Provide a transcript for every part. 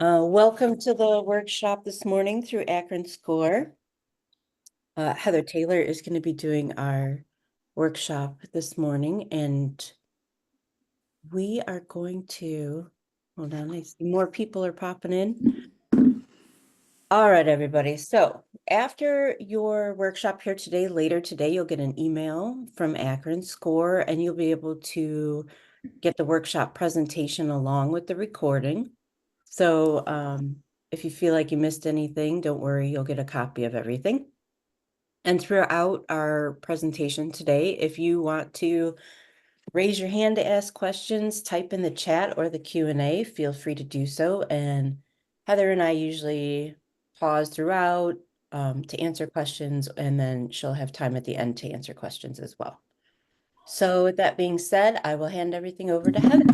Welcome to the workshop this morning through Akron SCORE. Heather Taylor is going to be doing our workshop this morning, and we are going to, hold on, I see more people are popping in. All right, everybody. So after your workshop here today, later today, you'll get an email from Akron SCORE, and you'll be able to get the workshop presentation along with the recording. So if you feel like you missed anything, don't worry, you'll get a copy of everything. And throughout our presentation today, if you want to raise your hand to ask questions, type in the chat or the Q&A, feel free to do so. And Heather and I usually pause throughout to answer questions, and then she'll have time at the end to answer questions as well. So with that being said, I will hand everything over to Heather.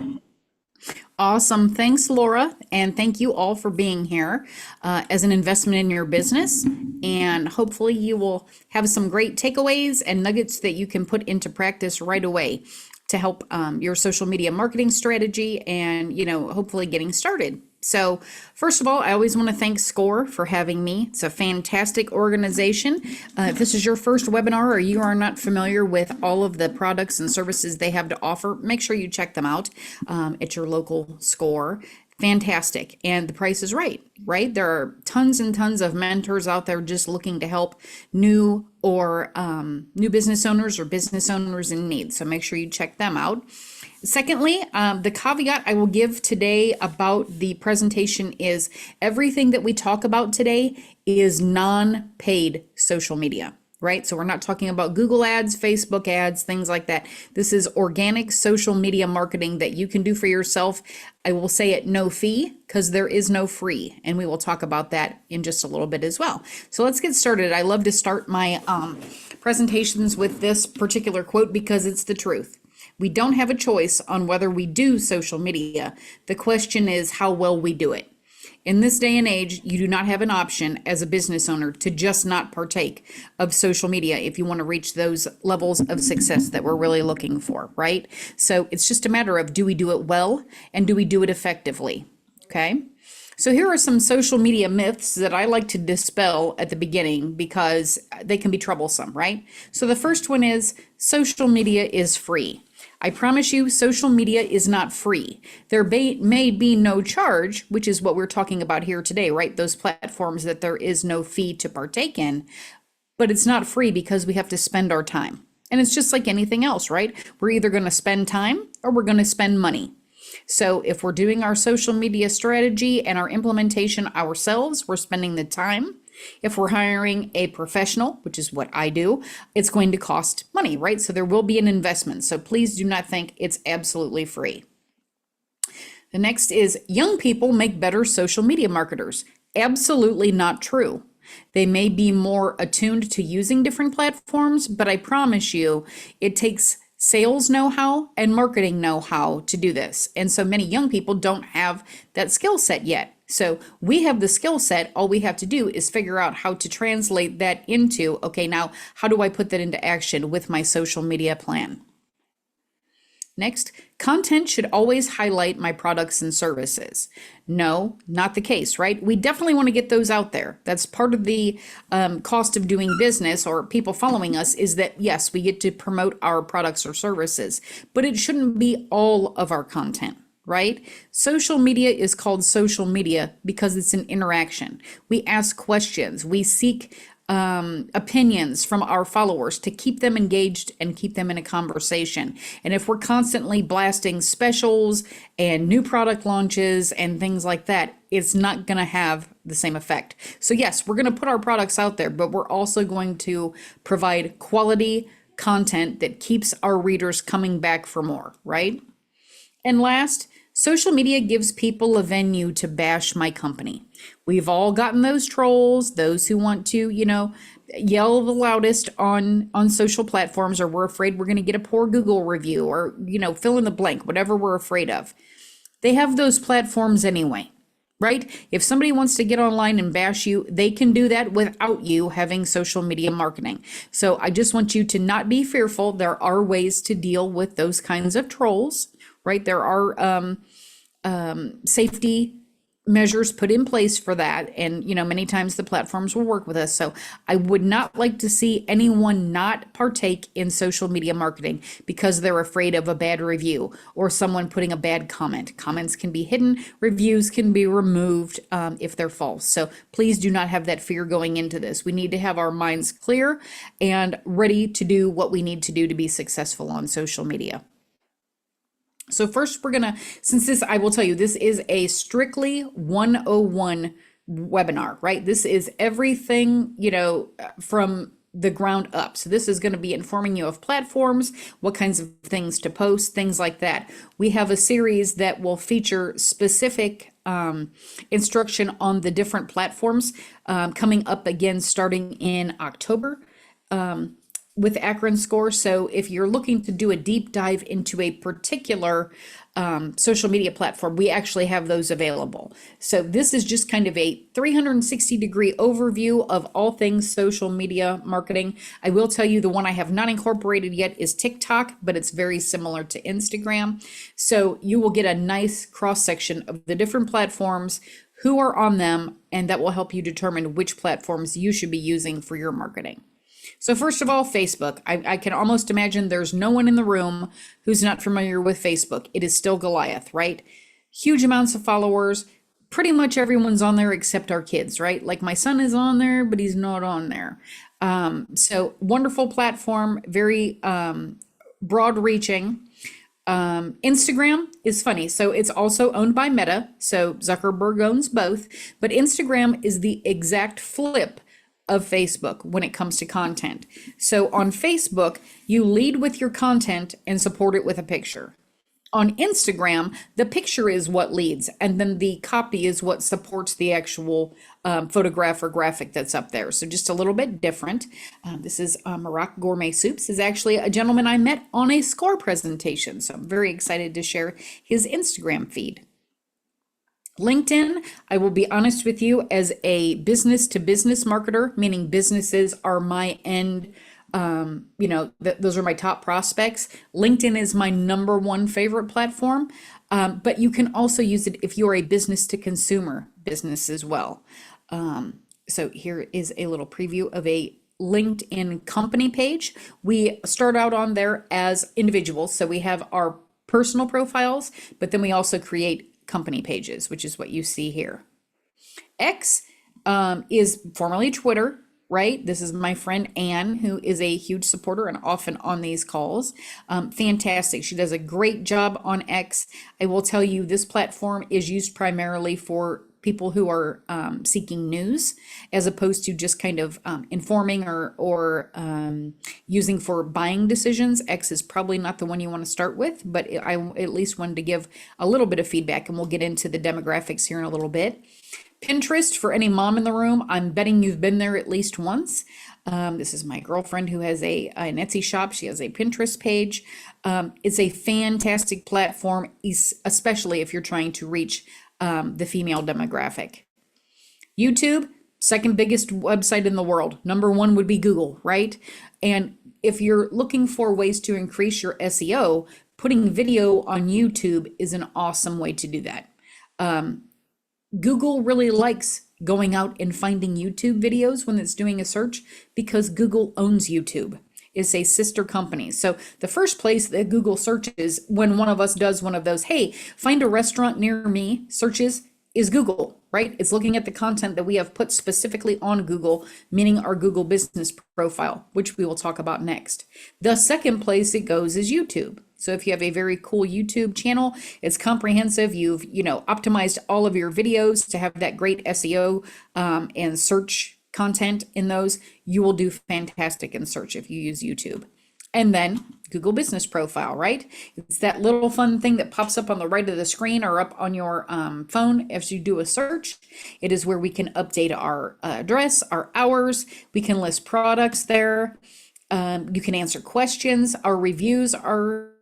Awesome. Thanks, Laura. And thank you all for being here as an investment in your business. And hopefully you will have some great takeaways and nuggets that you can put into practice right away to help your social media marketing strategy and, hopefully getting started. So first of all, I always want to thank SCORE for having me. It's a fantastic organization. If this is your first webinar or you are not familiar with all of the products and services they have to offer, make sure you check them out at your local SCORE. Fantastic. And the price is right? There are tons and tons of mentors out there just looking to help new business owners or business owners in need. So make sure you check them out. Secondly, the caveat I will give today about the presentation is everything that we talk about today is non-paid social media, right? So we're not talking about Google ads, Facebook ads, things like that. This is organic social media marketing that you can do for yourself. I will say at no fee because there is no free, and we will talk about that in just a little bit as well. So let's get started. I love to start my presentations with this particular quote because it's the truth. We don't have a choice on whether we do social media. The question is how well we do it. In this day and age, you do not have an option as a business owner to just not partake of social media if you want to reach those levels of success that we're really looking for, right? So it's just a matter of, do we do it well and do we do it effectively? Okay. So here are some social media myths that I like to dispel at the beginning because they can be troublesome, right? So the first one is social media is free. I promise you, social media is not free. There may be no charge, which is what we're talking about here today, right? Those platforms that there is no fee to partake in, but it's not free because we have to spend our time. And it's just like anything else, right? We're either going to spend time or we're going to spend money. So if we're doing our social media strategy and our implementation ourselves, we're spending the time. If we're hiring a professional, which is what I do, it's going to cost money, right? So there will be an investment. So please do not think it's absolutely free. The next is young people make better social media marketers. Absolutely not true. They may be more attuned to using different platforms, but I promise you it takes sales know-how and marketing know-how to do this. And so many young people don't have that skill set yet. So we have the skill set. All we have to do is figure out how to translate that into, okay, now how do I put that into action with my social media plan? Next, content should always highlight my products and services. No, not the case, right? We definitely want to get those out there. That's part of the cost of doing business or people following us is that, yes, we get to promote our products or services, but it shouldn't be all of our content. Right? Social media is called social media because it's an interaction. We ask questions. We seek opinions from our followers to keep them engaged and keep them in a conversation. And if we're constantly blasting specials and new product launches and things like that, it's not going to have the same effect. So yes, we're going to put our products out there, but we're also going to provide quality content that keeps our readers coming back for more, right? And last, social media gives people a venue to bash my company. We've all gotten those trolls, those who want to, yell the loudest on social platforms, or we're afraid we're going to get a poor Google review, or, fill in the blank, whatever we're afraid of. They have those platforms anyway, right? If somebody wants to get online and bash you, they can do that without you having social media marketing. So I just want you to not be fearful. There are ways to deal with those kinds of trolls, right? There are safety measures put in place for that. And, many times the platforms will work with us. So I would not like to see anyone not partake in social media marketing because they're afraid of a bad review or someone putting a bad comment. Comments can be hidden, reviews can be removed if they're false. So please do not have that fear going into this. We need to have our minds clear and ready to do what we need to do to be successful on social media. So first since this, I will tell you, this is a strictly 101 webinar, right? This is everything, from the ground up. So this is going to be informing you of platforms, what kinds of things to post, things like that. We have a series that will feature specific instruction on the different platforms coming up again starting in October. With Akron Score. So if you're looking to do a deep dive into a particular social media platform, we actually have those available. So this is just kind of a 360-degree overview of all things social media marketing. I will tell you the one I have not incorporated yet is TikTok, but it's very similar to Instagram. So you will get a nice cross-section of the different platforms, who are on them, and that will help you determine which platforms you should be using for your marketing. So first of all, Facebook. I can almost imagine there's no one in the room who's not familiar with Facebook. It is still Goliath, right? Huge amounts of followers. Pretty much everyone's on there except our kids, right? Like my son is on there, but he's not on there. So wonderful platform, very broad reaching. Instagram is funny. So it's also owned by Meta. So Zuckerberg owns both, but Instagram is the exact flip of Facebook when it comes to content. So on Facebook, you lead with your content and support it with a picture. On Instagram, the picture is what leads, and then the copy is what supports the actual photograph or graphic that's up there. So just a little bit different. This is Maroc Gourmet Soups. Is actually a gentleman I met on a SCORE presentation. So I'm very excited to share his Instagram feed. LinkedIn, I will be honest with you, as a business to business marketer, meaning businesses are my end, those are my top prospects. LinkedIn is my number one favorite platform, but you can also use it if you're a business to consumer business as well. So here is a little preview of a LinkedIn company page. We start out on there as individuals. So we have our personal profiles, but then we also create company pages, which is what you see here. X is formerly Twitter, right? This is my friend Anne, who is a huge supporter and often on these calls. Fantastic. She does a great job on X. I will tell you, this platform is used primarily for people who are seeking news, as opposed to just kind of informing or using for buying decisions. X is probably not the one you want to start with, but I at least wanted to give a little bit of feedback, and we'll get into the demographics here in a little bit. Pinterest, for any mom in the room, I'm betting you've been there at least once. This is my girlfriend who has an Etsy shop. She has a Pinterest page. It's a fantastic platform, especially if you're trying to reach the female demographic. YouTube, second biggest website in the world. Number one would be Google, right? And if you're looking for ways to increase your SEO, putting video on YouTube is an awesome way to do that. Google really likes going out and finding YouTube videos when it's doing a search, because Google owns YouTube. It's a sister company. So the first place that Google searches when one of us does one of those, hey, find a restaurant near me searches, is Google, right? It's looking at the content that we have put specifically on Google, meaning our Google business profile, which we will talk about next. The second place it goes is YouTube. So if you have a very cool YouTube channel, it's comprehensive. You've, optimized all of your videos to have that great SEO and search content in those, you will do fantastic in search if you use YouTube. And then Google Business Profile, right? It's that little fun thing that pops up on the right of the screen or up on your phone as you do a search. It is where we can update our address, our hours. We can list products there. You can answer questions. Our reviews are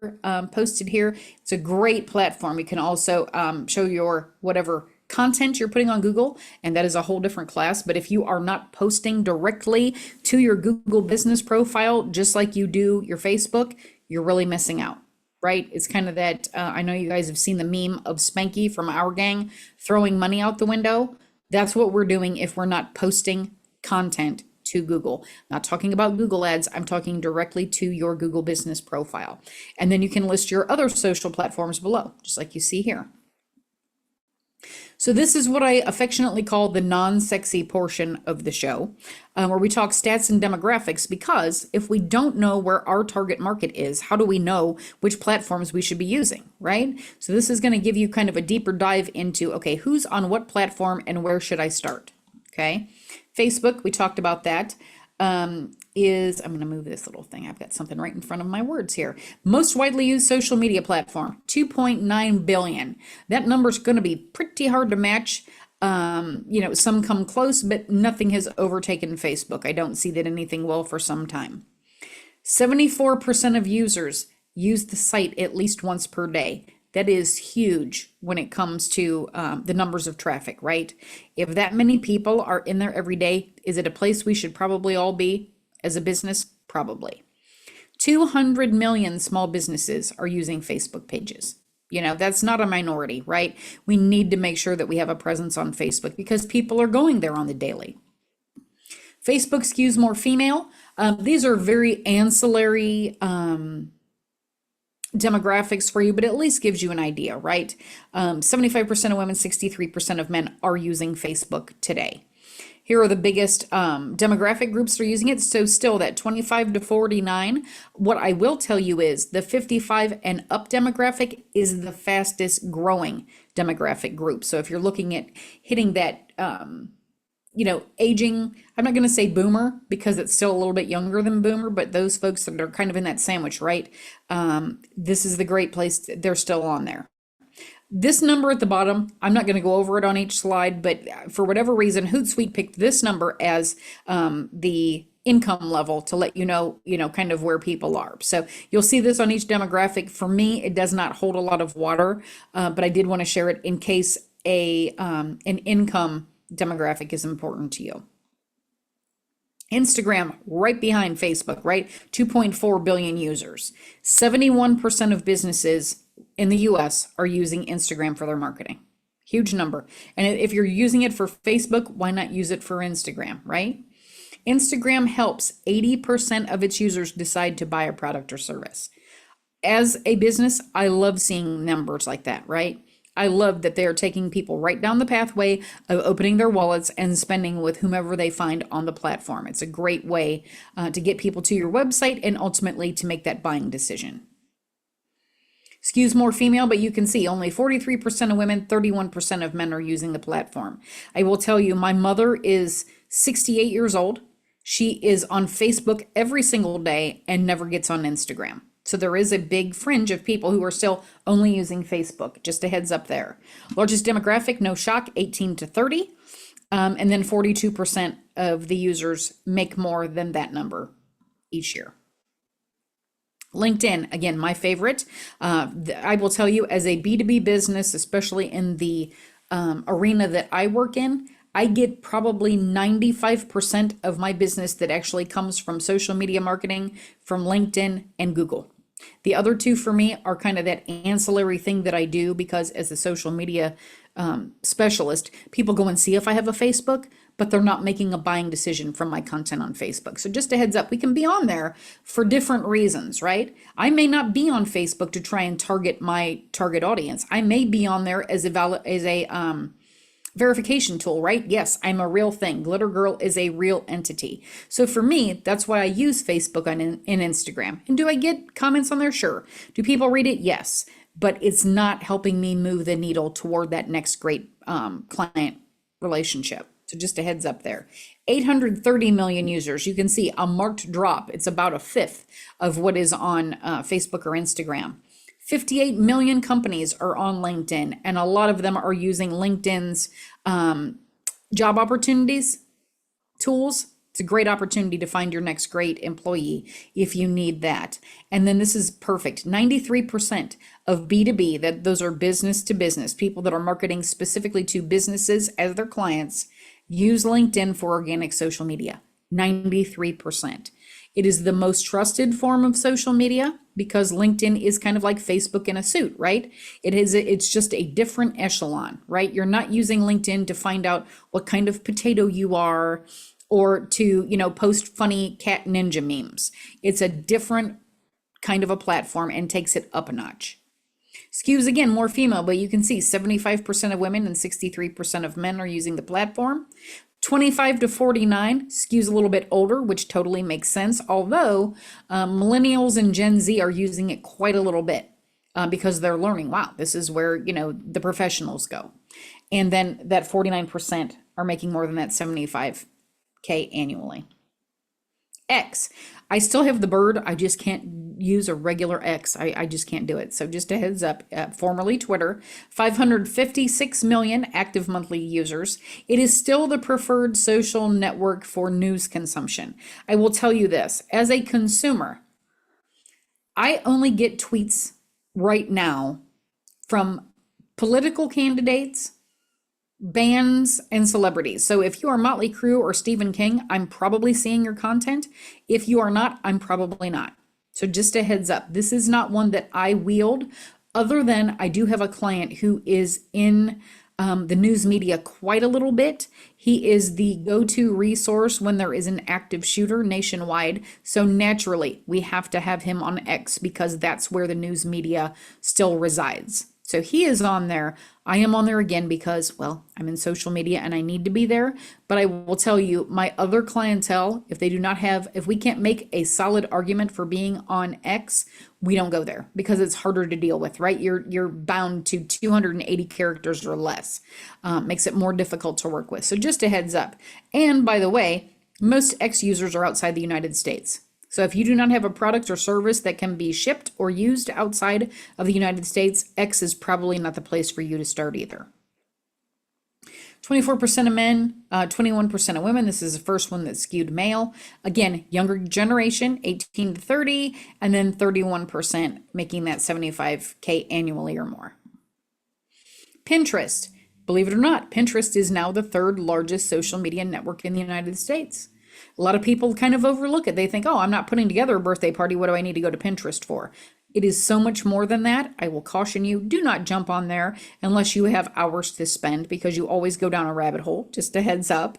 posted here. It's a great platform. You can also show your whatever content you're putting on Google, and that is a whole different class. But if you are not posting directly to your Google business profile, just like you do your Facebook, you're really missing out. right? It's kind of that, I know you guys have seen the meme of Spanky from Our Gang throwing money out the window. That's what we're doing if we're not posting content to Google. Not talking about Google ads, I'm talking directly to your Google business profile. And then you can list your other social platforms below, just like you see here. So this is what I affectionately call the non-sexy portion of the show, where we talk stats and demographics, because if we don't know where our target market is, how do we know which platforms we should be using, right? So this is going to give you kind of a deeper dive into, okay, who's on what platform and where should I start? Okay. Facebook, we talked about that. I'm going to move this little thing. I've got something right in front of my words here. Most widely used social media platform, 2.9 billion. That number's going to be pretty hard to match. Some come close, but nothing has overtaken Facebook. I don't see that anything will for some time. 74% of users use the site at least once per day. That is huge when it comes to the numbers of traffic, right? If that many people are in there every day, is it a place we should probably all be as a business? Probably. 200 million small businesses are using Facebook pages. That's not a minority, right? We need to make sure that we have a presence on Facebook because people are going there on the daily. Facebook skews more female. These are very ancillary demographics for you, but at least gives you an idea, right? 75% of women, 63% of men are using Facebook today. Here are the biggest demographic groups that are using it. So still that 25 to 49. What I will tell you is the 55 and up demographic is the fastest growing demographic group. So if you're looking at hitting that, aging, I'm not going to say boomer because it's still a little bit younger than boomer, but those folks that are kind of in that sandwich, right? This is the great place. They're still on there. This number at the bottom, I'm not going to go over it on each slide, but for whatever reason, Hootsuite picked this number as the income level to let you know, kind of where people are. So you'll see this on each demographic. For me, it does not hold a lot of water, but I did want to share it in case an income demographic is important to you. Instagram right behind Facebook, right? 2.4 billion users. 71% of businesses in the US are using Instagram for their marketing. Huge number. And if you're using it for Facebook, why not use it for Instagram, right? Instagram helps 80% of its users decide to buy a product or service. As a business, I love seeing numbers like that, right? I love that they're taking people right down the pathway of opening their wallets and spending with whomever they find on the platform. It's a great way to get people to your website and ultimately to make that buying decision. Skews more female, but you can see only 43% of women, 31% of men are using the platform. I will tell you, my mother is 68 years old. She is on Facebook every single day and never gets on Instagram. So there is a big fringe of people who are still only using Facebook. Just a heads up there. Largest demographic, no shock, 18 to 30. And then 42% of the users make more than that number each year. LinkedIn, again, my favorite. I will tell you, as a B2B business, especially in the arena that I work in, I get probably 95% of my business that actually comes from social media marketing, from LinkedIn and Google. The other two for me are kind of that ancillary thing that I do because as a social media specialist, people go and see if I have a Facebook, but they're not making a buying decision from my content on Facebook. So just a heads up, we can be on there for different reasons, right? I may not be on Facebook to try and target my target audience. I may be on there as a verification tool, right? Yes, I'm a real thing. Glitter Girl is a real entity. So for me, that's why I use Facebook and Instagram. And do I get comments on there? Sure. Do people read it? Yes. But it's not helping me move the needle toward that next great client relationship. So just a heads up there. 830 million users. You can see a marked drop. It's about a fifth of what is on Facebook or Instagram. 58 million companies are on LinkedIn, and a lot of them are using LinkedIn's job opportunities tools. It's a great opportunity to find your next great employee if you need that. And then this is perfect. 93% of B2B, that those are business to business, people that are marketing specifically to businesses as their clients, use LinkedIn for organic social media. 93%. It is the most trusted form of social media. because LinkedIn is kind of like Facebook in a suit, right? It's just a different echelon, right? You're not using LinkedIn to find out what kind of potato you are or to, post funny cat ninja memes. It's a different kind of a platform and takes it up a notch. Skews again more female, but you can see 75% of women and 63% of men are using the platform. 25 to 49 skews a little bit older, which totally makes sense. Although millennials and Gen Z are using it quite a little bit because they're learning, wow, this is where, the professionals go. And then that 49% are making more than that 75K annually. X. I still have the bird. I just can't use a regular X. I just can't do it. So just a heads up, formerly Twitter, 556 million active monthly users. It is still the preferred social network for news consumption. I will tell you this, as a consumer, I only get tweets right now from political candidates, bands, and celebrities. So if you are Motley Crue or Stephen King, I'm probably seeing your content. If you are not, I'm probably not. So just a heads up, this is not one that I wield, other than I do have a client who is in the news media quite a little bit. He is the go-to resource when there is an active shooter nationwide. So naturally, we have to have him on X because that's where the news media still resides. So he is on there. I am on there again because, well, I'm in social media and I need to be there. But I will tell you, my other clientele, if we can't make a solid argument for being on X, we don't go there because it's harder to deal with, right? You're bound to 280 characters or less. Makes it more difficult to work with. So just a heads up. And by the way, most X users are outside the United States. So if you do not have a product or service that can be shipped or used outside of the United States, X is probably not the place for you to start either. 24% of men, 21% of women. This is the first one that skewed male. Again, younger generation, 18 to 30, and then 31% making that 75K annually or more. Pinterest. Believe it or not, Pinterest is now the third largest social media network in the United States. A lot of people kind of overlook it. They think, oh, I'm not putting together a birthday party. What do I need to go to Pinterest for? It is so much more than that. I will caution you, do not jump on there unless you have hours to spend because you always go down a rabbit hole, just a heads up.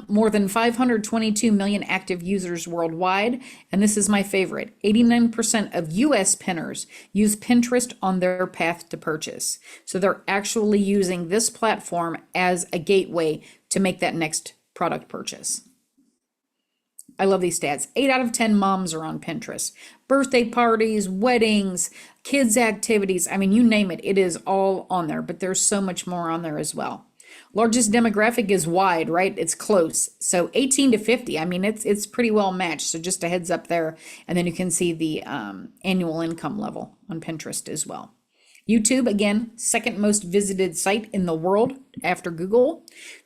More than 522 million active users worldwide. And this is my favorite. 89% of US pinners use Pinterest on their path to purchase. So they're actually using this platform as a gateway to make that next product purchase. I love these stats. 8 out of 10 moms are on Pinterest. Birthday parties, weddings, kids' activities. I mean, you name it. It is all on there, but there's so much more on there as well. Largest demographic is wide, right? It's close. So 18 to 50. I mean, it's pretty well matched. So just a heads up there. And then you can see the annual income level on Pinterest as well. YouTube, again, second most visited site in the world after Google.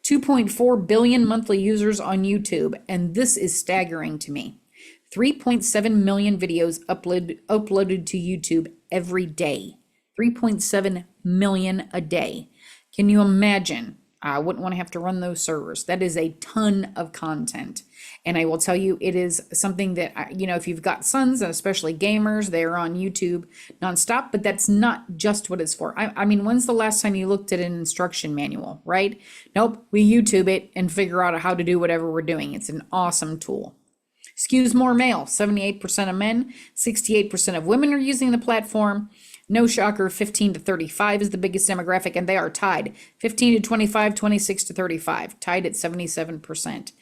2.4 billion monthly users on YouTube, and this is staggering to me. 3.7 million videos uploaded to YouTube every day. 3.7 million a day. Can you imagine? I wouldn't want to have to run those servers. That is a ton of content. And I will tell you, it is something that, if you've got sons, and especially gamers, they're on YouTube nonstop, but that's not just what it's for. I mean, when's the last time you looked at an instruction manual, right? Nope, we YouTube it and figure out how to do whatever we're doing. It's an awesome tool. Skews more male, 78% of men, 68% of women are using the platform. No shocker, 15 to 35 is the biggest demographic, and they are tied. 15 to 25, 26 to 35, tied at 77%.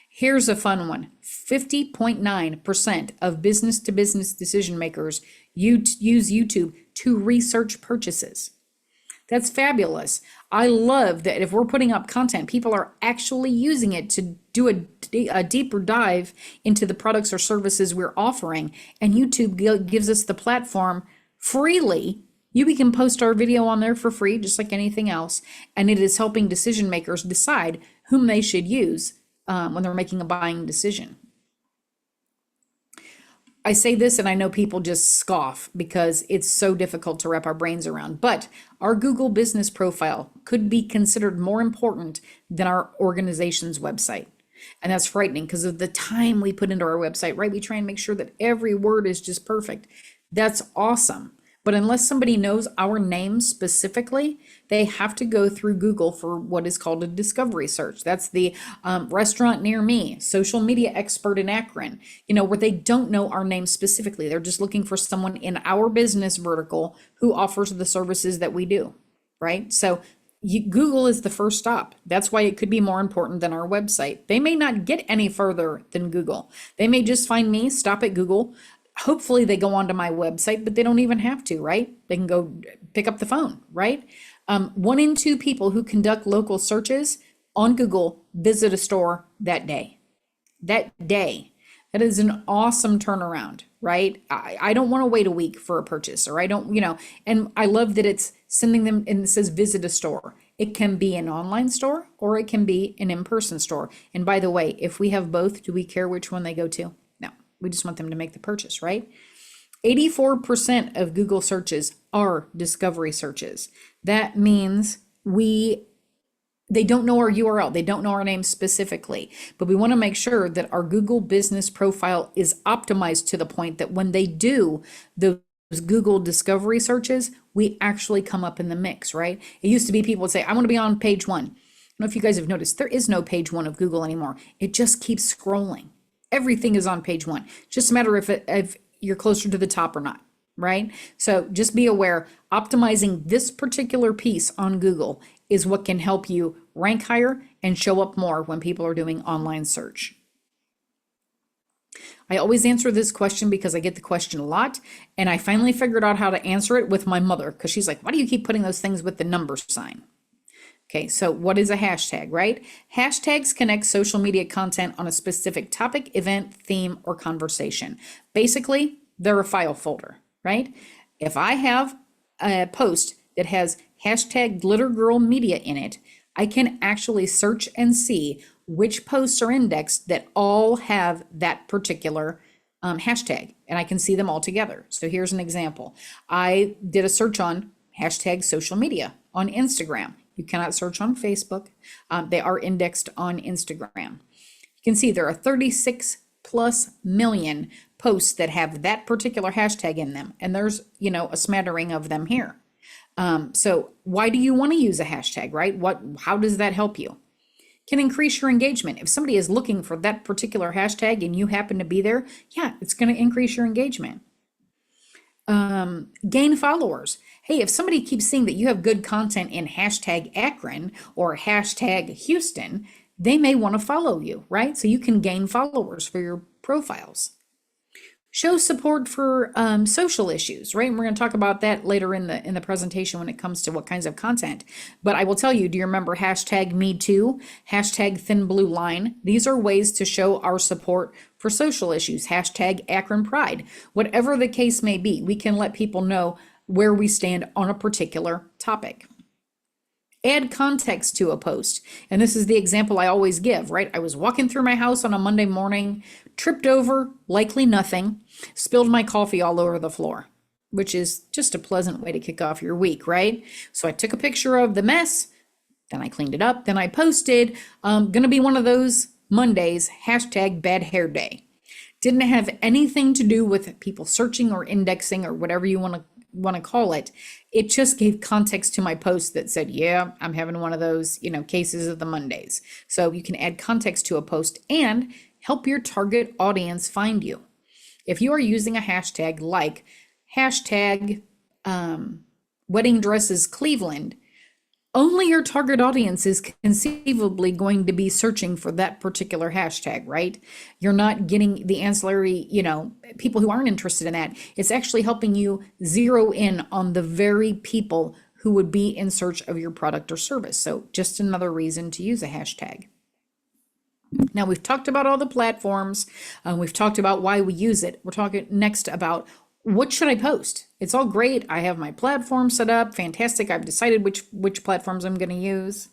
Here's a fun one. 50.9% of business-to-business decision makers use YouTube to research purchases. That's fabulous. I love that if we're putting up content, people are actually using it to do a deeper dive into the products or services we're offering, and YouTube gives us the platform freely. We can post our video on there for free, just like anything else, and it is helping decision makers decide whom they should use when they're making a buying decision. I say this and I know people just scoff because it's so difficult to wrap our brains around, but our Google business profile could be considered more important than our organization's website. And that's frightening because of the time we put into our website, right? We try and make sure that every word is just perfect. That's awesome. But unless somebody knows our name specifically, they have to go through Google for what is called a discovery search. That's the restaurant near me, social media expert in Akron, where they don't know our name specifically. They're just looking for someone in our business vertical who offers the services that we do, right? So Google is the first stop. That's why it could be more important than our website. They may not get any further than Google. They may just find me, stop at Google. Hopefully they go onto my website, but they don't even have to, right? They can go pick up the phone, right? 1 in 2 people who conduct local searches on Google visit a store that day. That day. That is an awesome turnaround, right? I don't want to wait a week for a purchase, or I don't, and I love that it's sending them and it says visit a store. It can be an online store or it can be an in-person store. And by the way, if we have both, do we care which one they go to? No, we just want them to make the purchase, right? 84% of Google searches are discovery searches. That means they don't know our URL. They don't know our name specifically, but we want to make sure that our Google business profile is optimized to the point that when they do those Google discovery searches, we actually come up in the mix, right? It used to be people would say, I want to be on page 1. I don't know if you guys have noticed, there is no page 1 of Google anymore. It just keeps scrolling. Everything is on page 1. It's just a matter if you're closer to the top or not, right? So just be aware, optimizing this particular piece on Google is what can help you rank higher and show up more when people are doing online search. I always answer this question because I get the question a lot, and I finally figured out how to answer it with my mother, because she's like, why do you keep putting those things with the number sign? Okay, so what is a hashtag, right? Hashtags connect social media content on a specific topic, event, theme, or conversation. Basically, they're a file folder, right? If I have a post that has hashtag Glitter Girl Media in it, I can actually search and see which posts are indexed that all have that particular hashtag, and I can see them all together. So here's an example. I did a search on hashtag social media on Instagram. You cannot search on Facebook. They are indexed on Instagram. You can see there are 36 plus million posts that have that particular hashtag in them, and there's a smattering of them here. So why do you want to use a hashtag, right? How does that help you? Can increase your engagement. If somebody is looking for that particular hashtag and you happen to be there, yeah, it's going to increase your engagement. Gain followers. Hey, if somebody keeps seeing that you have good content in hashtag Akron or hashtag Houston, they may want to follow you, right? So you can gain followers for your profiles. Show support for social issues, right? And we're going to talk about that later in the presentation when it comes to what kinds of content. But I will tell you, do you remember hashtag Me Too, hashtag Thin Blue Line? These are ways to show our support for social issues. Hashtag Akron Pride. Whatever the case may be, we can let people know where we stand on a particular topic. Add context to a post. And this is the example I always give, right? I was walking through my house on a Monday morning, tripped over, likely nothing, spilled my coffee all over the floor, which is just a pleasant way to kick off your week, right? So I took a picture of the mess, then I cleaned it up, then I posted, gonna be one of those Mondays, hashtag bad hair day. Didn't have anything to do with people searching or indexing or whatever you want to call it. It just gave context to my post that said, yeah, I'm having one of those, cases of the Mondays. So you can add context to a post and help your target audience find you. If you are using a hashtag like hashtag wedding dresses Cleveland, only your target audience is conceivably going to be searching for that particular hashtag, right? You're not getting the ancillary, people who aren't interested in that. It's actually helping you zero in on the very people who would be in search of your product or service. So just another reason to use a hashtag. Now we've talked about all the platforms. We've talked about why we use it. We're talking next about what should I post? It's all great. I have my platform set up. Fantastic. I've decided which platforms I'm going to use.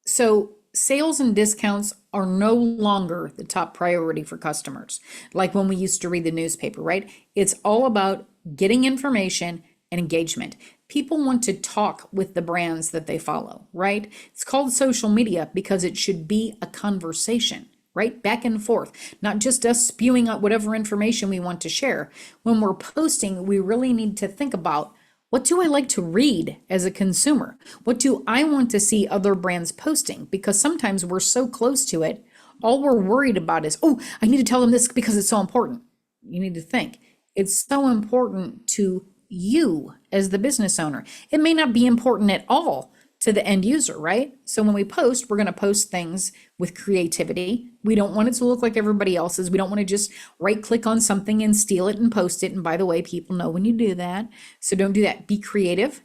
So sales and discounts are no longer the top priority for customers. Like when we used to read the newspaper, right? It's all about getting information and engagement. People want to talk with the brands that they follow, right? It's called social media because it should be a conversation. right? Back and forth, not just us spewing out whatever information we want to share. When we're posting, we really need to think about, what do I like to read as a consumer? What do I want to see other brands posting? Because sometimes we're so close to it, all we're worried about is, oh, I need to tell them this because it's so important. You need to think, it's so important to you as the business owner. It may not be important at all to the end user, right? So when we post, we're going to post things with creativity. We don't want it to look like everybody else's. We don't want to just right click on something and steal it and post it. And by the way, people know when you do that. So don't do that. Be creative.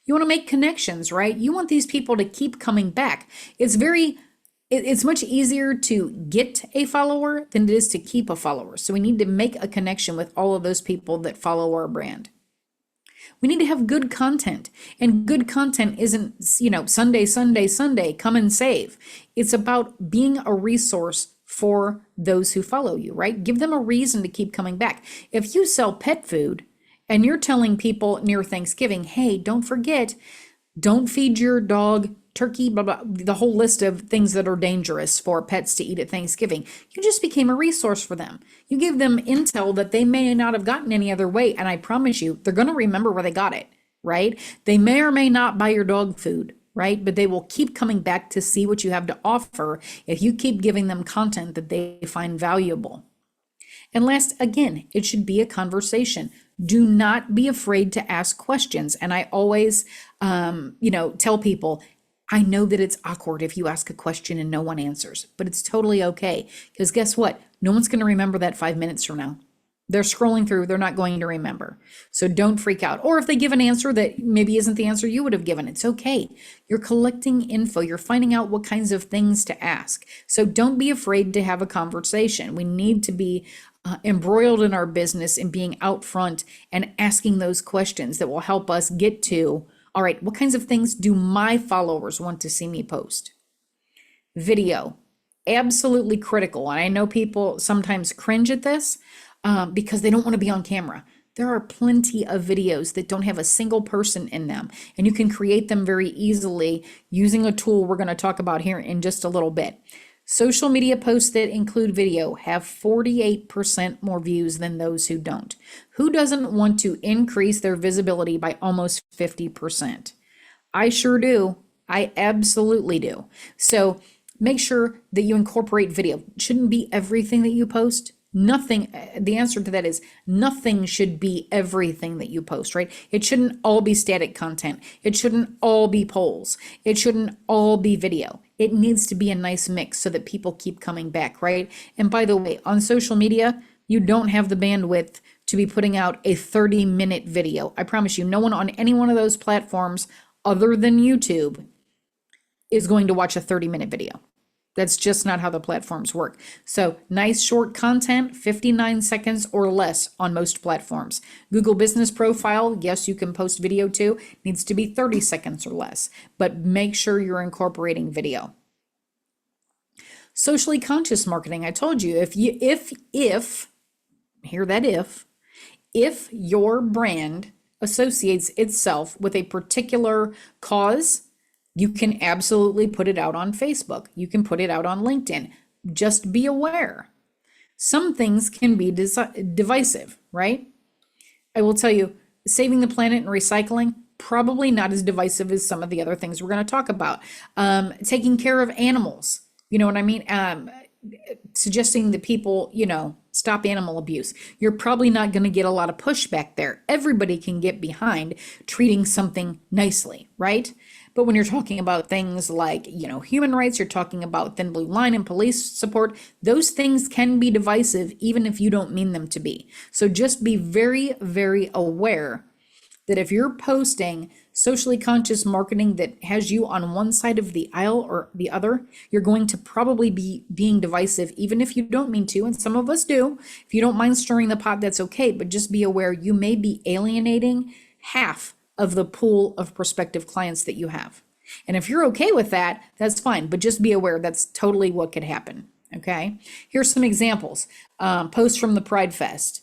You want to make connections, right? You want these people to keep coming back. It's much easier to get a follower than it is to keep a follower. So we need to make a connection with all of those people that follow our brand. We need to have good content, and good content isn't, Sunday, Sunday, Sunday, come and save. It's about being a resource for those who follow you, right? Give them a reason to keep coming back. If you sell pet food and you're telling people near Thanksgiving, hey, don't forget, don't feed your dog turkey, blah, blah, the whole list of things that are dangerous for pets to eat at Thanksgiving. You just became a resource for them. You give them intel that they may not have gotten any other way. And I promise you, they're going to remember where they got it, right? They may or may not buy your dog food, right? But they will keep coming back to see what you have to offer if you keep giving them content that they find valuable. And last, again, it should be a conversation. Do not be afraid to ask questions. And I always, tell people, I know that it's awkward if you ask a question and no one answers, but it's totally okay. Because guess what? No one's going to remember that 5 minutes from now. They're scrolling through, they're not going to remember. So don't freak out. Or if they give an answer that maybe isn't the answer you would have given, it's okay. You're collecting info. You're finding out what kinds of things to ask. So don't be afraid to have a conversation. We need to be embroiled in our business and being out front and asking those questions that will help us get to, all right, what kinds of things do my followers want to see me post? Video, absolutely critical. And I know people sometimes cringe at this because they don't want to be on camera. There are plenty of videos that don't have a single person in them, and you can create them very easily using a tool we're going to talk about here in just a little bit. Social media posts that include video have 48% more views than those who don't. Who doesn't want to increase their visibility by almost 50%? I sure do. I absolutely do. So make sure that you incorporate video. It shouldn't be everything that you post. Nothing, the answer to that is nothing should be everything that you post, right? It shouldn't all be static content. It shouldn't all be polls. It shouldn't all be video. It needs to be a nice mix so that people keep coming back, right? And by the way, on social media, you don't have the bandwidth to be putting out a 30-minute video. I promise you, no one on any one of those platforms other than YouTube is going to watch a 30-minute video. That's just not how the platforms work. So nice short content, 59 seconds or less on most platforms. Google Business Profile, yes, you can post video too, needs to be 30 seconds or less, but make sure you're incorporating video. Socially conscious marketing, I told you, if hear that if your brand associates itself with a particular cause, you can absolutely put it out on Facebook. You can put it out on LinkedIn. Just be aware. Some things can be divisive, right? I will tell you, saving the planet and recycling, probably not as divisive as some of the other things we're going to talk about. Taking care of animals, you know what I mean? Suggesting that people, stop animal abuse. You're probably not going to get a lot of pushback there. Everybody can get behind treating something nicely, right? But when you're talking about things like, human rights, you're talking about thin blue line and police support, those things can be divisive even if you don't mean them to be. So just be very, very aware that if you're posting socially conscious marketing that has you on one side of the aisle or the other, you're going to probably be being divisive, even if you don't mean to, and some of us do. If you don't mind stirring the pot, that's okay, but just be aware you may be alienating half of the pool of prospective clients that you have. And if you're okay with that, that's fine, but just be aware that's totally what could happen, okay? Here's some examples. Posts from the Pride Fest,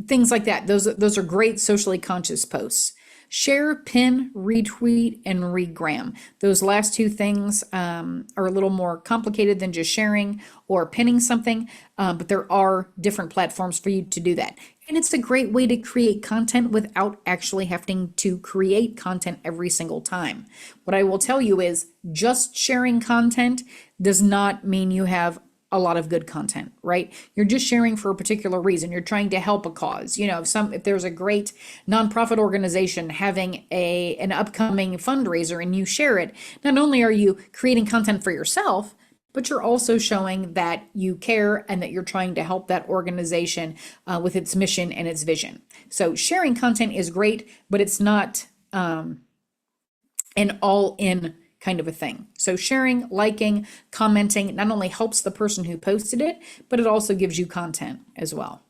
things like that. Those are great socially conscious posts. share, pin, retweet, and regram. Those last two things are a little more complicated than just sharing or pinning something, but there are different platforms for you to do that. And it's a great way to create content without actually having to create content every single time. What I will tell you is just sharing content does not mean you have a lot of good content, right? You're just sharing for a particular reason. You're trying to help a cause. If there's a great nonprofit organization having an upcoming fundraiser and you share it, not only are you creating content for yourself, but you're also showing that you care and that you're trying to help that organization with its mission and its vision. So sharing content is great, but it's not an all-in kind of a thing. So sharing, liking, commenting not only helps the person who posted it, but it also gives you content as well.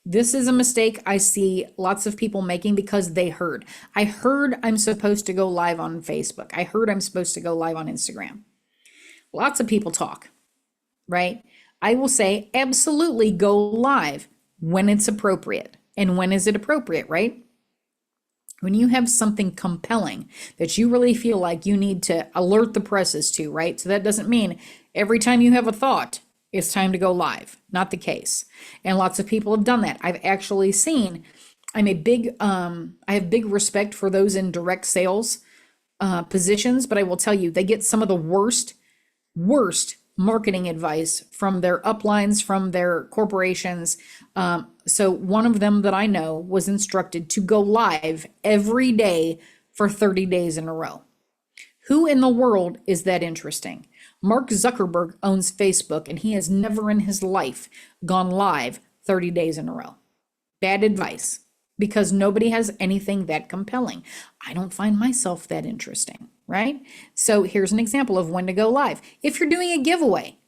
This is a mistake I see lots of people making because they heard. I heard I'm supposed to go live on Facebook. I heard I'm supposed to go live on Instagram. Lots of people talk, right? I will say absolutely go live when it's appropriate. And when is it appropriate, right? When you have something compelling that you really feel like you need to alert the presses to, right? So that doesn't mean every time you have a thought, it's time to go live. Not the case. And lots of people have done that. I've actually seen, I have big respect for those in direct sales positions, but I will tell you, they get some of the worst marketing advice from their uplines, from their corporations. So one of them that I know was instructed to go live every day for 30 days in a row. Who in the world is that interesting? Mark Zuckerberg owns Facebook, and he has never in his life gone live 30 days in a row. Bad advice, because nobody has anything that compelling. I don't find myself that interesting, right? So here's an example of when to go live. If you're doing a giveaway,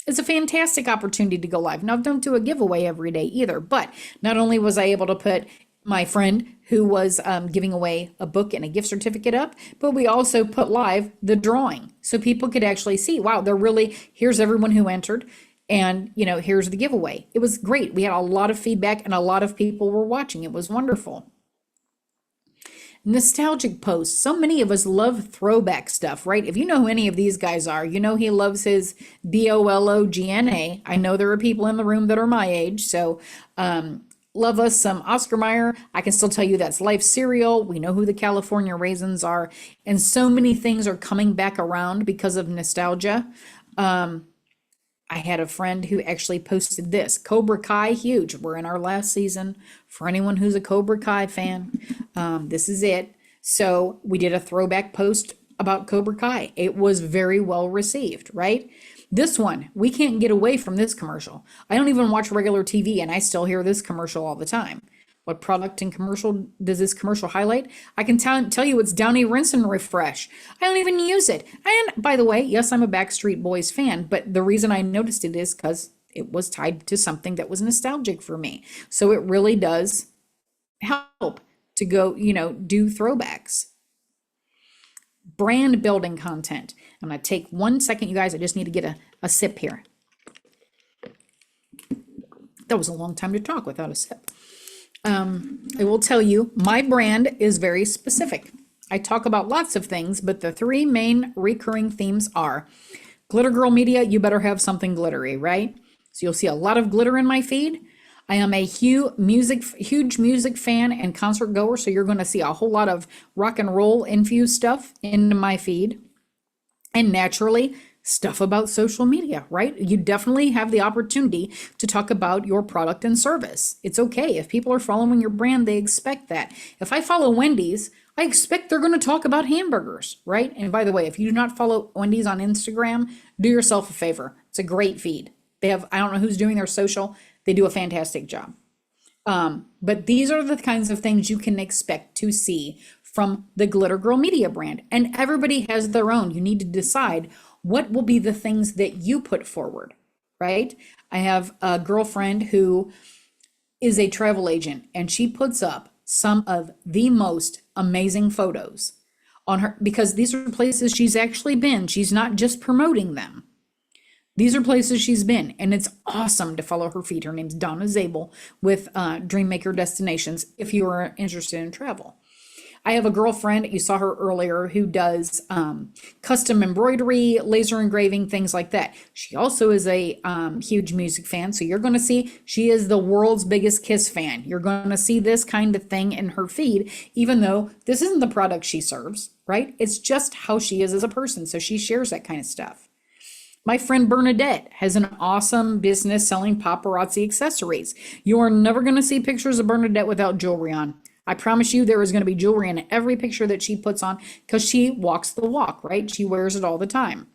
it's a fantastic opportunity to go live. Now, don't do a giveaway every day either, but not only was I able to put my friend who was giving away a book and a gift certificate up, but we also put live the drawing so people could actually see, wow, here's everyone who entered. And, here's the giveaway. It was great. We had a lot of feedback and a lot of people were watching. It was wonderful. Nostalgic posts. So many of us love throwback stuff, right? If you know who any of these guys are, he loves his BOLOGNA. I know there are people in the room that are my age. So, love us some Oscar Mayer. I can still tell you that's Life cereal. We know who the California Raisins are. And so many things are coming back around because of nostalgia. I had a friend who actually posted this. Cobra Kai, huge. We're in our last season. For anyone who's a Cobra Kai fan, this is it. So we did a throwback post about Cobra Kai. It was very well received, right? This one, we can't get away from this commercial. I don't even watch regular TV and I still hear this commercial all the time. What product and commercial does this commercial highlight? I can tell you it's Downy Rinse and Refresh. I don't even use it. And by the way, yes, I'm a Backstreet Boys fan, but the reason I noticed it is because it was tied to something that was nostalgic for me. So it really does help to go, do throwbacks. Brand building content. I'm going to take 1 second, you guys. I just need to get a sip here. That was a long time to talk without a sip. I will tell you, my brand is very specific. I talk about lots of things, but the three main recurring themes are Glitter Girl Media, you better have something glittery, right? So you'll see a lot of glitter in my feed. I am a huge music fan and concert goer, so you're going to see a whole lot of rock and roll infused stuff in my feed. And naturally, stuff about social media, right? You definitely have the opportunity to talk about your product and service. It's okay. If people are following your brand, they expect that. If I follow Wendy's, I expect they're going to talk about hamburgers, right? And by the way, if you do not follow Wendy's on Instagram, do yourself a favor. It's a great feed. They have, I don't know who's doing their social. They do a fantastic job. But these are the kinds of things you can expect to see from the Glitter Girl Media brand. And everybody has their own. You need to decide what will be the things that you put forward, right? I have a girlfriend who is a travel agent, and she puts up some of the most amazing photos on her, because these are places she's actually been. She's not just promoting them. These are places she's been, and it's awesome to follow her feed. Her name's Donna Zabel with Dreammaker Destinations if you are interested in travel. I have a girlfriend, you saw her earlier, who does custom embroidery, laser engraving, things like that. She also is a huge music fan. So you're going to see she is the world's biggest Kiss fan. You're going to see this kind of thing in her feed, even though this isn't the product she serves, right? It's just how she is as a person. So she shares that kind of stuff. My friend Bernadette has an awesome business selling paparazzi accessories. You are never going to see pictures of Bernadette without jewelry on. I promise you there is going to be jewelry in every picture that she puts on because she walks the walk, right? She wears it all the time.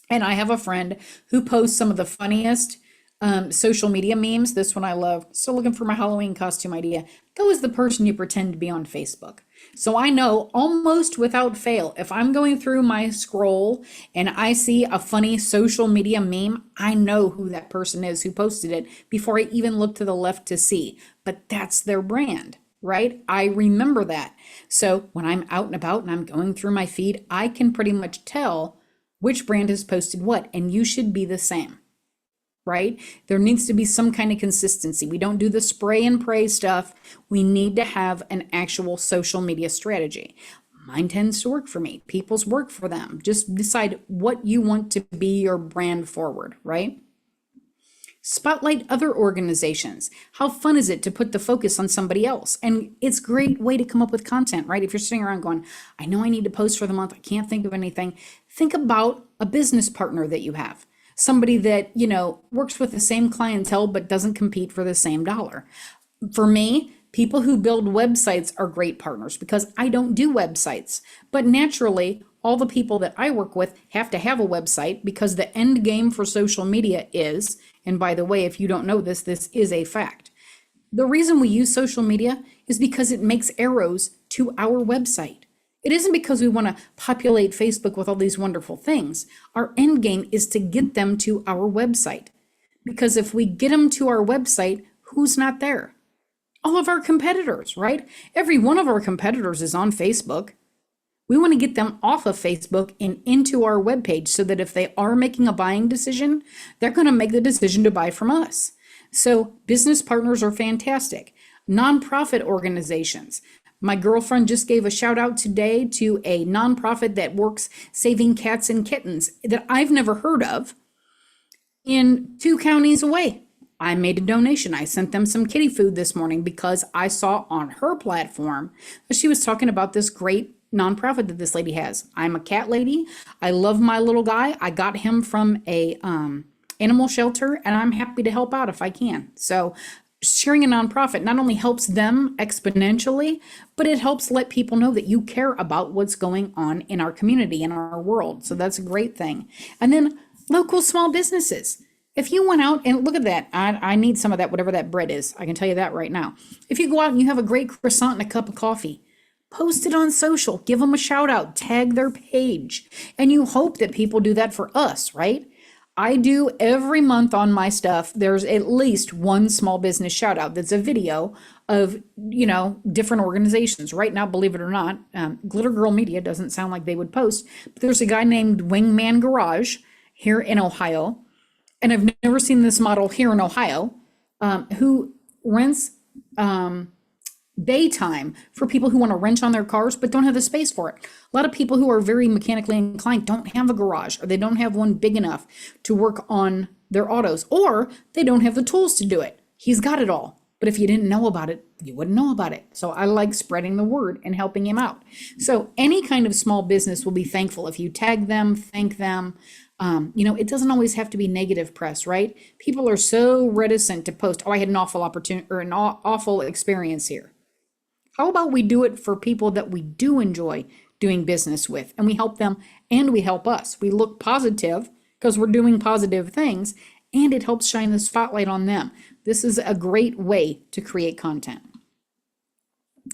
And I have a friend who posts some of the funniest social media memes. This one I love. Still looking for my Halloween costume idea. Go as the person you pretend to be on Facebook. So I know almost without fail, if I'm going through my scroll and I see a funny social media meme, I know who that person is who posted it before I even look to the left to see. But that's their brand, right? I remember that. So when I'm out and about and I'm going through my feed, I can pretty much tell which brand has posted what, and you should be the same. Right? There needs to be some kind of consistency. We don't do the spray and pray stuff. We need to have an actual social media strategy. Mine tends to work for me. People's work for them. Just decide what you want to be your brand forward, right? Spotlight other organizations. How fun is it to put the focus on somebody else? And it's a great way to come up with content, right? If you're sitting around going, I know I need to post for the month, I can't think of anything. Think about a business partner that you have. Somebody that, works with the same clientele but doesn't compete for the same dollar. For me, people who build websites are great partners because I don't do websites. But naturally, all the people that I work with have to have a website because the end game for social media is, and by the way, if you don't know this, this is a fact. The reason we use social media is because it makes arrows to our website. It isn't because we want to populate Facebook with all these wonderful things. Our end game is to get them to our website. Because if we get them to our website, who's not there? All of our competitors, right? Every one of our competitors is on Facebook. We want to get them off of Facebook and into our webpage so that if they are making a buying decision, they're going to make the decision to buy from us. So business partners are fantastic. Nonprofit organizations. My girlfriend just gave a shout out today to a nonprofit that works saving cats and kittens that I've never heard of in 2 counties away. I made a donation. I sent them some kitty food this morning because I saw on her platform that she was talking about this great nonprofit that this lady has. I'm a cat lady. I love my little guy. I got him from a animal shelter and I'm happy to help out if I can. So sharing a nonprofit not only helps them exponentially, but it helps let people know that you care about what's going on in our community, in our world. So that's a great thing. And then local small businesses. If you went out and look at that, I need some of that, whatever that bread is. I can tell you that right now. If you go out and you have a great croissant and a cup of coffee, post it on social, give them a shout out, tag their page. And you hope that people do that for us, right? I do every month on my stuff. There's at least one small business shout out that's a video of, different organizations. Right now, believe it or not, Glitter Girl Media doesn't sound like they would post, but there's a guy named Wingman Garage here in Ohio. And I've never seen this model here in Ohio, who rents bay time for people who want to wrench on their cars but don't have the space for it. A lot of people who are very mechanically inclined don't have a garage, or they don't have one big enough to work on their autos, or they don't have the tools to do it. He's got it all. But if you didn't know about it, you wouldn't know about it. So I like spreading the word and helping him out. So any kind of small business will be thankful if you tag them, thank them. It doesn't always have to be negative press, right? People are so reticent to post, I had an awful opportunity or an awful experience here. How about we do it for people that we do enjoy doing business with, and we help them and we help us. We look positive because we're doing positive things, and it helps shine the spotlight on them. This is a great way to create content.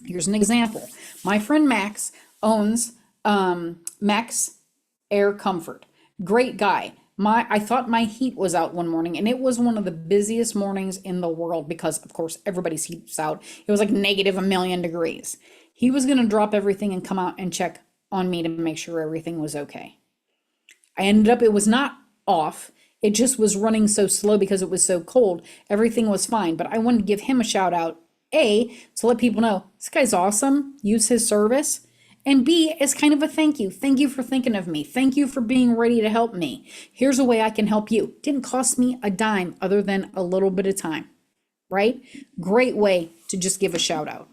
Here's an example. My friend Max owns Max Air Comfort. Great guy. I thought my heat was out one morning, and it was one of the busiest mornings in the world because, of course, everybody's heat's out. It was like negative a million degrees. He was going to drop everything and come out and check on me to make sure everything was okay. It was not off. It just was running so slow because it was so cold. Everything was fine, but I wanted to give him a shout out A, to let people know this guy's awesome, use his service. And B, as kind of a thank you. Thank you for thinking of me. Thank you for being ready to help me. Here's a way I can help you. Didn't cost me a dime other than a little bit of time, right? Great way to just give a shout out.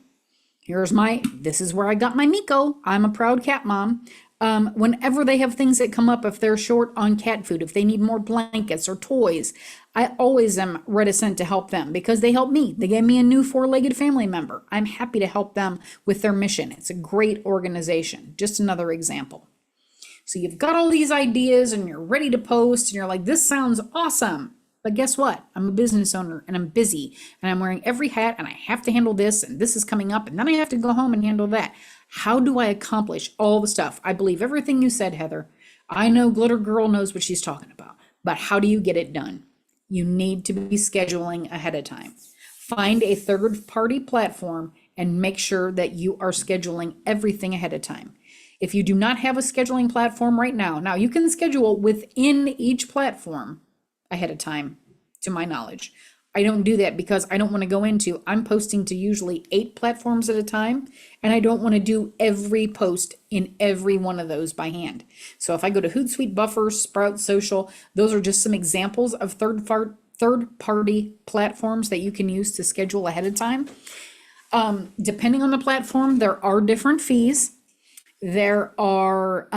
This is where I got my Miko. I'm a proud cat mom. Whenever they have things that come up, if they're short on cat food, if they need more blankets or toys, I always am reticent to help them because they help me. They gave me a new 4-legged family member. I'm happy to help them with their mission. It's a great organization. Just another example. So you've got all these ideas and you're ready to post and you're like, this sounds awesome. But guess what? I'm a business owner and I'm busy and I'm wearing every hat and I have to handle this and this is coming up and then I have to go home and handle that. How do I accomplish all the stuff? I believe everything you said, Heather. I know Glitter Girl knows what she's talking about, but how do you get it done? You need to be scheduling ahead of time. Find a third-party platform and make sure that you are scheduling everything ahead of time. If you do not have a scheduling platform right now you can schedule within each platform ahead of time, to my knowledge. I don't do that because I don't want to go into, I'm posting to usually 8 platforms at a time, and I don't want to do every post in every one of those by hand. So if I go to Hootsuite, Buffer, Sprout Social, those are just some examples of third-party platforms that you can use to schedule ahead of time. Depending on the platform, there are different fees. There are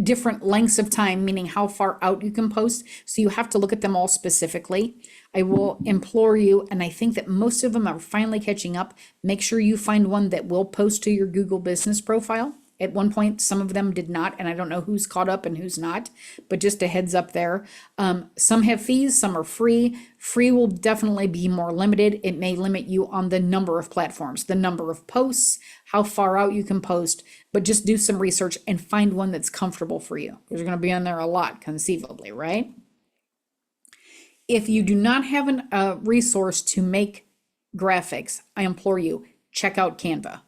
different lengths of time, meaning how far out you can post. So you have to look at them all specifically. I will implore you, and I think that most of them are finally catching up. Make sure you find one that will post to your Google business profile. At one point, some of them did not, and I don't know who's caught up and who's not, but just a heads up there. Some have fees, some are free. Free will definitely be more limited. It may limit you on the number of platforms, the number of posts, how far out you can post, but just do some research and find one that's comfortable for you. Because you're going to be on there a lot, conceivably, right? If you do not have a resource to make graphics, I implore you, check out Canva.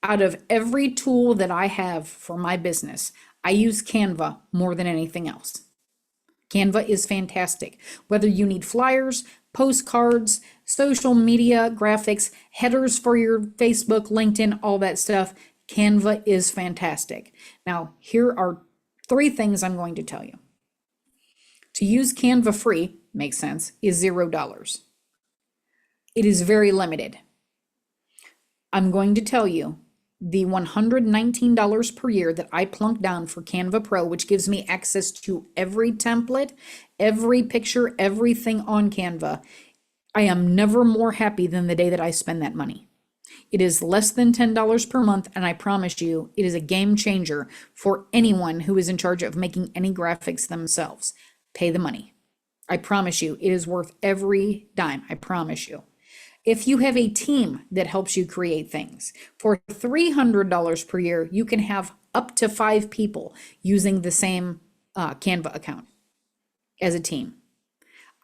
Out of every tool that I have for my business, I use Canva more than anything else. Canva is fantastic. Whether you need flyers, postcards, social media graphics, headers for your Facebook, LinkedIn, all that stuff, Canva is fantastic. Now, here are 3 things I'm going to tell you. To use Canva free, makes sense, is $0. It is very limited. I'm going to tell you the $119 per year that I plunked down for Canva Pro, which gives me access to every template, every picture, everything on Canva. I am never more happy than the day that I spend that money. It is less than $10 per month, and I promise you, it is a game changer for anyone who is in charge of making any graphics themselves. Pay the money. I promise you, it is worth every dime. I promise you. If you have a team that helps you create things, for $300 per year, you can have up to 5 people using the same Canva account as a team.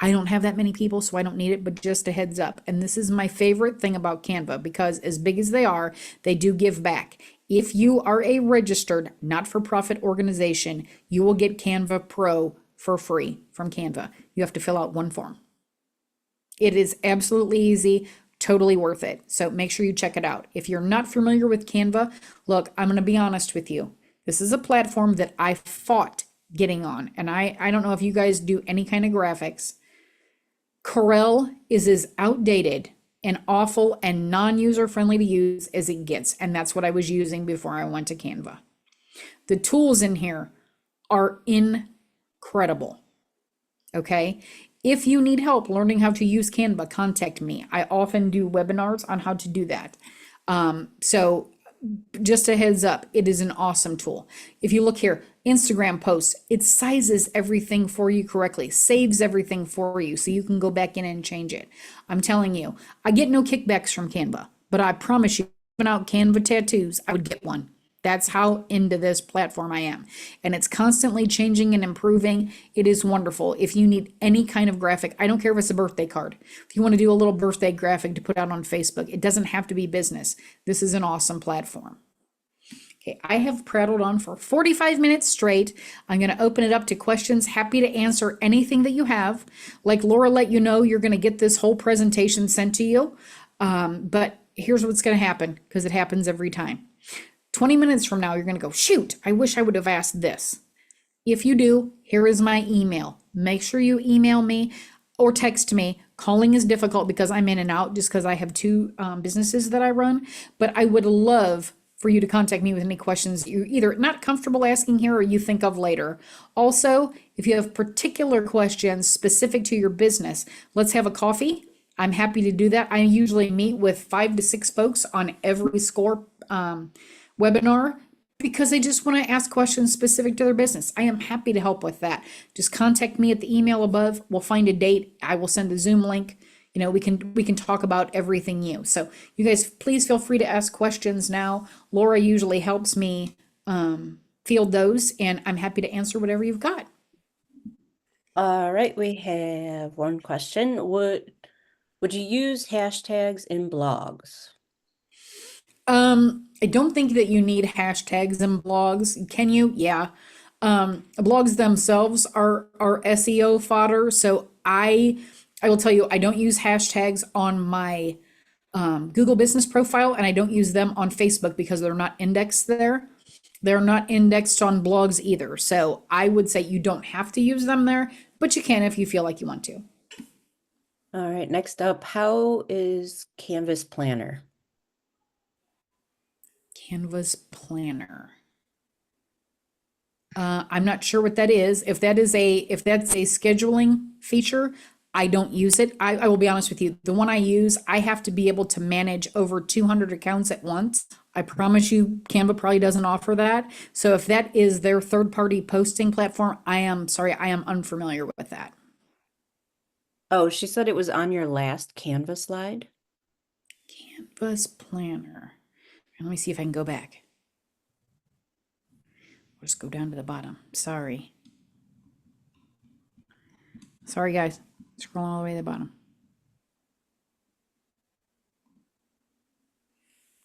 I don't have that many people, so I don't need it, but just a heads up. And this is my favorite thing about Canva, because as big as they are, they do give back. If you are a registered not-for-profit organization, you will get Canva Pro for free from Canva. You have to fill out 1 form. It is absolutely easy, totally worth it. So make sure you check it out. If you're not familiar with Canva, look, I'm going to be honest with you. This is a platform that I fought getting on. And I don't know if you guys do any kind of graphics. Corel is as outdated and awful and non-user friendly to use as it gets. And that's what I was using before I went to Canva. The tools in here are incredible. Okay. If you need help learning how to use Canva, contact me. I often do webinars on how to do that. So just a heads up, it is an awesome tool. If you look here, Instagram posts, it sizes everything for you correctly, saves everything for you so you can go back in and change it. I'm telling you, I get no kickbacks from Canva, but I promise you, giving out Canva tattoos, I would get one. That's how into this platform I am. And it's constantly changing and improving. It is wonderful. If you need any kind of graphic, I don't care if it's a birthday card. If you want to do a little birthday graphic to put out on Facebook, it doesn't have to be business. This is an awesome platform. Okay, I have prattled on for 45 minutes straight. I'm going to open it up to questions. Happy to answer anything that you have. Like Laura let you know, you're going to get this whole presentation sent to you. But here's what's going to happen, because it happens every time. 20 minutes from now, you're going to go, shoot, I wish I would have asked this. If you do, here is my email. Make sure you email me or text me. Calling is difficult because I'm in and out just because I have two businesses that I run. But I would love for you to contact me with any questions you're either not comfortable asking here or you think of later. Also, if you have particular questions specific to your business, let's have a coffee. I'm happy to do that. I usually meet with 5 to 6 folks on every SCORE webinar because they just want to ask questions specific to their business. I am happy to help with that. Just contact me at the email above. We'll find a date. I will send the Zoom link. You know, we can talk about everything new. So you guys, please feel free to ask questions now. Laura usually helps me field those, and I'm happy to answer whatever you've got. All right, we have one question. Would you use hashtags in blogs? I don't think that you need hashtags in blogs. Can you? Yeah. Blogs themselves are SEO fodder. So I will tell you, I don't use hashtags on my Google business profile, and I don't use them on Facebook because they're not indexed there. They're not indexed on blogs either. So I would say you don't have to use them there, but you can if you feel like you want to. All right, next up, how is Canvas Planner? Canvas Planner. I'm not sure what that is. If that's a scheduling feature, I don't use it. I will be honest with you. The one I use, I have to be able to manage over 200 accounts at once. I promise you, Canva probably doesn't offer that. So if that is their third-party posting platform, I am unfamiliar with that. Oh, she said it was on your last Canva slide. Canvas Planner. Let me see if I can go back. We'll just go down to the bottom. Sorry. Sorry, guys. Scrolling all the way to the bottom.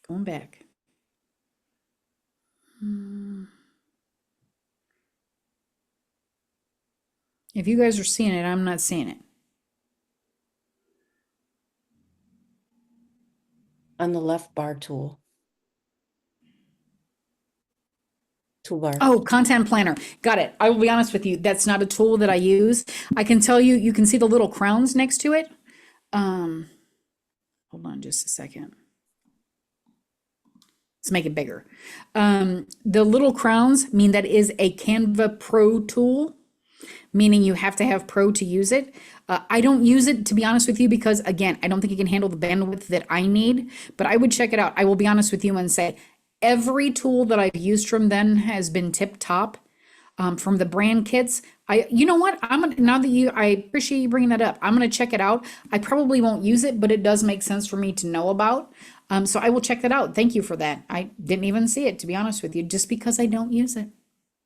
Going back. If you guys are seeing it, I'm not seeing it. On the left bar toolbar. Oh, Content Planner. Got it. I will be honest with you. That's not a tool that I use. I can tell you, you can see the little crowns next to it. Hold on just a second. Let's make it bigger. The little crowns mean that is a Canva Pro tool, meaning you have to have Pro to use it. I don't use it, to be honest with you, because again, I don't think it can handle the bandwidth that I need, but I would check it out. I will be honest with you and say, every tool that I've used from them has been tip top. From the brand kits, you know what? I appreciate you bringing that up. I'm gonna check it out. I probably won't use it, but it does make sense for me to know about. So I will check that out. Thank you for that. I didn't even see it, to be honest with you, just because I don't use it.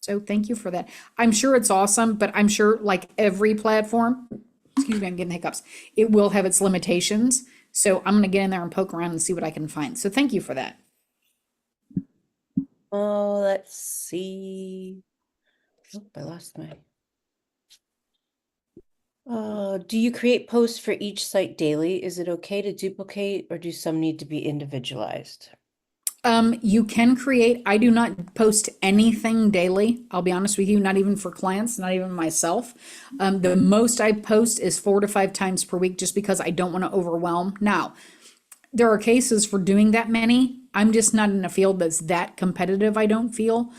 So thank you for that. I'm sure it's awesome, but I'm sure like every platform, excuse me, I'm getting hiccups, it will have its limitations. So I'm gonna get in there and poke around and see what I can find. So thank you for that. Oh, let's see. Oh, I lost my. Do you create posts for each site daily? Is it okay to duplicate, or do some need to be individualized? You can create. I do not post anything daily. I'll be honest with you, not even for clients, not even myself. The most I post is 4 to 5 times per week, just because I don't want to overwhelm. Now, there are cases for doing that many. I'm just not in a field that's that competitive, I don't feel.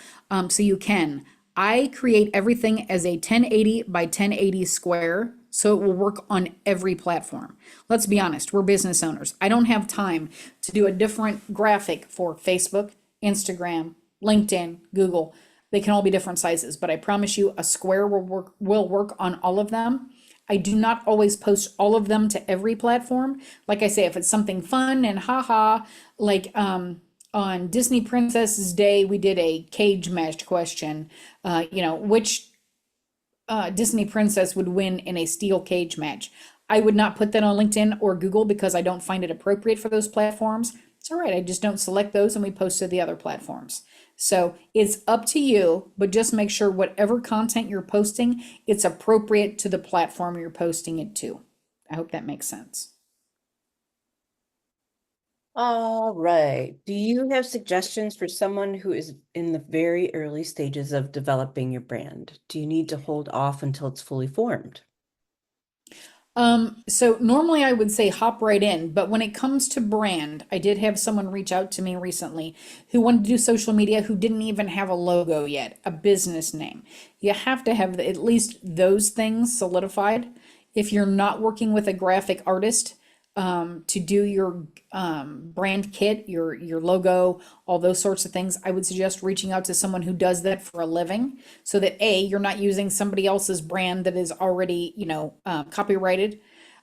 So you can. I create everything as a 1080 by 1080 square, so it will work on every platform. Let's be honest, we're business owners. I don't have time to do a different graphic for Facebook, Instagram, LinkedIn, Google. They can all be different sizes, but I promise you a square will work on all of them. I do not always post all of them to every platform. Like I say, if it's something fun and haha, like on Disney Princess's Day, we did a cage match question. Which Disney princess would win in a steel cage match? I would not put that on LinkedIn or Google because I don't find it appropriate for those platforms. It's all right. I just don't select those and we post to the other platforms. So it's up to you, but just make sure whatever content you're posting, it's appropriate to the platform you're posting it to. I hope that makes sense. All right. Do you have suggestions for someone who is in the very early stages of developing your brand? Do you need to hold off until it's fully formed? So normally I would say hop right in, but when it comes to brand, I did have someone reach out to me recently who wanted to do social media who didn't even have a logo yet, a business name. You have to have at least those things solidified. If you're not working with a graphic artist, to do your brand kit, your logo, all those sorts of things, I would suggest reaching out to someone who does that for a living, so that A, you're not using somebody else's brand that is already, copyrighted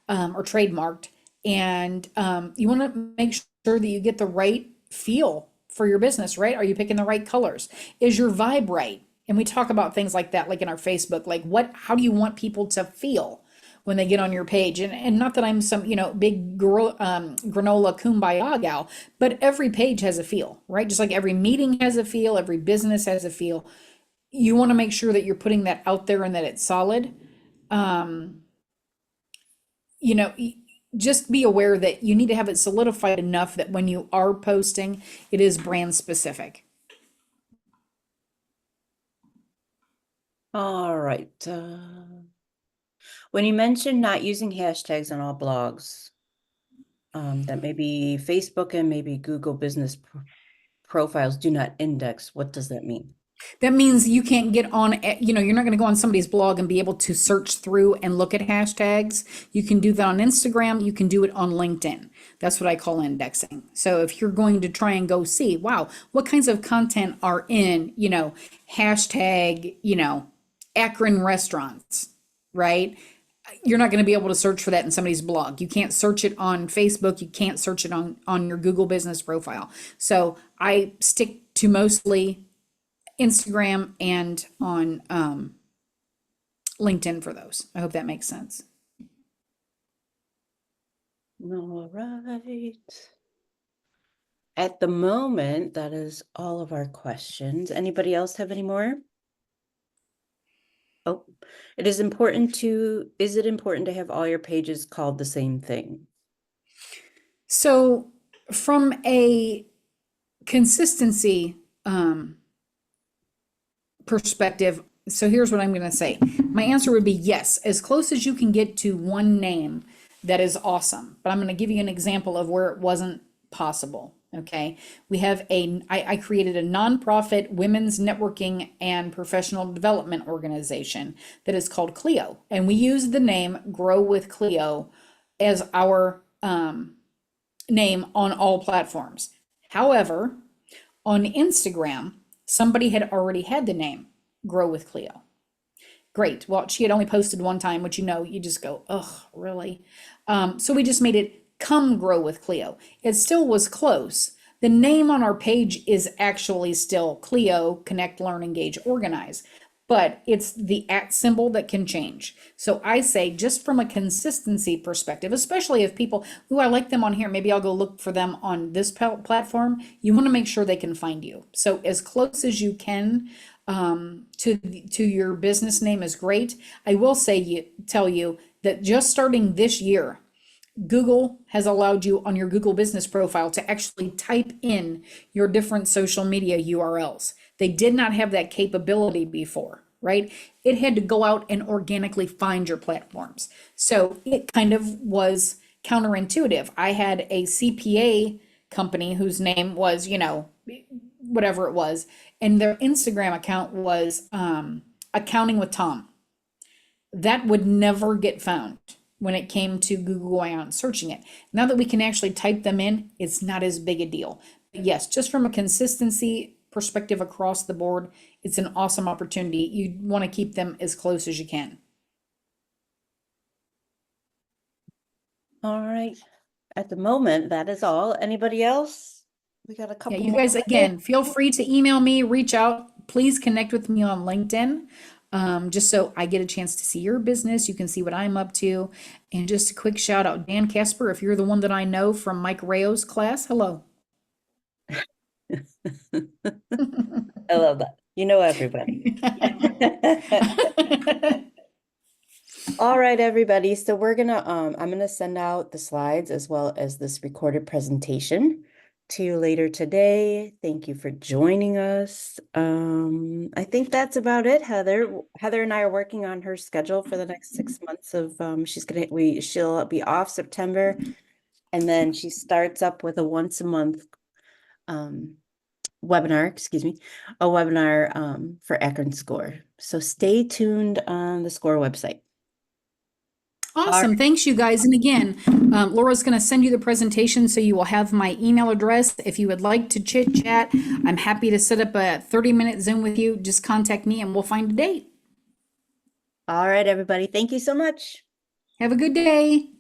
or trademarked, and you want to make sure that you get the right feel for your business, right? Are you picking the right colors? Is your vibe right? And we talk about things like that, like in our Facebook, like how do you want people to feel when they get on your page? And not that I'm some, big granola kumbaya gal, but every page has a feel, right? Just like every meeting has a feel, every business has a feel. You want to make sure that you're putting that out there and that it's solid. Um, you know, just be aware that you need to have it solidified enough that when you are posting, it is brand specific. All right. When you mentioned not using hashtags on all blogs, that maybe Facebook and maybe Google business profiles do not index, what does that mean? That means you can't get on, you're not going to go on somebody's blog and be able to search through and look at hashtags. You can do that on Instagram. You can do it on LinkedIn. That's what I call indexing. So if you're going to try and go see, wow, what kinds of content are in, hashtag, Akron restaurants, right? You're not going to be able to search for that in somebody's blog. You can't search it on Facebook. You can't search it on your Google business profile. So I stick to mostly Instagram and on LinkedIn for those. I hope that makes sense. All right. At the moment, that is all of our questions. Anybody else have any more? Oh, is it important to have all your pages called the same thing? So, from a consistency perspective, so here's what I'm going to say. My answer would be yes, as close as you can get to one name, that is awesome. But I'm going to give you an example of where it wasn't possible. Okay. I created a nonprofit women's networking and professional development organization that is called Clio. And we use the name Grow with Clio as our name on all platforms. However, on Instagram, somebody had already had the name Grow with Clio. Great. Well, she had only posted one time, which you just go, ugh, really? So we just made it Come Grow with Clio. It still was close. The name on our page is actually still Clio Connect, Learn, Engage, Organize, but it's the @ symbol that can change. So I say, just from a consistency perspective, especially if people, ooh, I like them on here, maybe I'll go look for them on this platform. You want to make sure they can find you. So as close as you can to your business name is great. I will tell you that just starting this year, Google has allowed you on your Google business profile to actually type in your different social media URLs. They did not have that capability before, right? It had to go out and organically find your platforms. So it kind of was counterintuitive. I had a CPA company whose name was, whatever it was, and their Instagram account was Accounting with Tom. That would never get found when it came to Google going out and searching it. Now that we can actually type them in, it's not as big a deal. But yes, just from a consistency perspective across the board, it's an awesome opportunity. You want to keep them as close as you can. All right. At the moment, that is all. Anybody else? We got a Yeah, couple you more guys, minutes. again, feel free to email me, reach out. Please connect with me on LinkedIn, just so I get a chance to see your business. You can see what I'm up to. And just a quick shout out, Dan Casper, if you're the one that I know from Mike Rayo's class, hello. I love that. You know everybody. All right, everybody. So I'm gonna send out the slides as well as this recorded presentation. to you later today. Thank you for joining us. I think that's about it, Heather. Heather and I are working on her schedule for the next 6 months of she'll be off September, and then she starts up with a once a month webinar, a webinar for Akron Score. So stay tuned on the Score website. Awesome. Thanks, you guys. And again, Laura's going to send you the presentation, so you will have my email address. If you would like to chit chat, I'm happy to set up a 30-minute Zoom with you. Just contact me and we'll find a date. All right, everybody. Thank you so much. Have a good day.